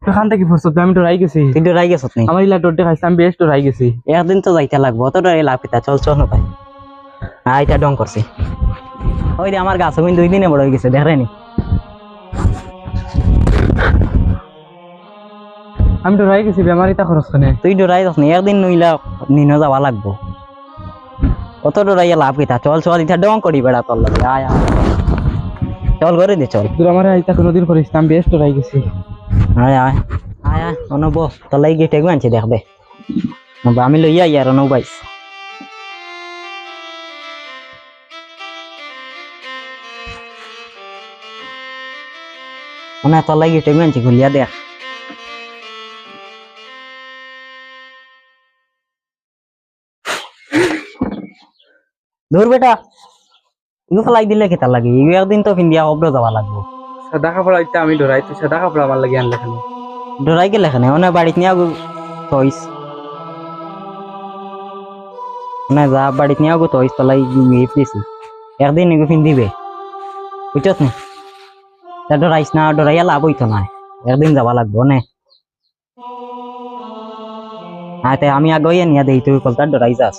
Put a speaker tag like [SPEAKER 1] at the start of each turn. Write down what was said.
[SPEAKER 1] এখান থেকে ফুরসত আমি ডরাই গেছি।
[SPEAKER 2] তুই ডরাই গেছত নি?
[SPEAKER 1] আমার ইলা ডরতে খাইছি আমি বেশ ডরাই গেছি।
[SPEAKER 2] একদিন তো যাইতে লাগবো, অত ডরাই লাভ কিতা, চল চল ভাই। এটা ডং করছি। ওই যে আমার গাছ আমি 2 দিনে বড় হয়ে গেছে, দেখেনি?
[SPEAKER 1] আমি ডরাই গেছি বেমারিতা খরচ খানে।
[SPEAKER 2] তুই ডরাই যাস নি, একদিন নইলা নিনো যাওয়া লাগবো। অত ডরাইয়া লাভ কিতা, চল চল ইটা ডং করি বেড়া তোর লাগে। আয় আয় চল করে দে চল।
[SPEAKER 1] তুই আমার আইতা কোনোদিন করিস না, আমি বেশ ডরাই গেছি।
[SPEAKER 2] আয় আয় আয় আয় অনব তোর লাগে গেটে আনছে দেখবে। আমি লইয়া ইয়ার অনব বাইস মনে তোর লাগে গেটে আনছে, খুলিয়া দেখ। দূর বেটা, ইগু ফেলাই দিলে কেতা লাগে? ইগু একদিন তো ফিন্দিয়া অব্র যাওয়া লাগবো।
[SPEAKER 1] সাদা কাপড় আইতা আমি ডরাই, তুই সাদা কাপড় আমার লাগে আনলে খানে।
[SPEAKER 2] ডরাই গেলে এখানে ওনে বাড়িতে নিয়ে আগু তইস, ওনে যা বাড়িতে নিয়ে আগু তইস তলাই গিফট দিছি। একদিন ইগু ফিন্দিবে, বুঝছস নি? তা ডরাইস না, ডরাইয়া লাভ হইতো না, একদিন যাওয়া লাগবো নে। আমি আগে নিয়ে দেই, তুই কলতা ডরাই যাস।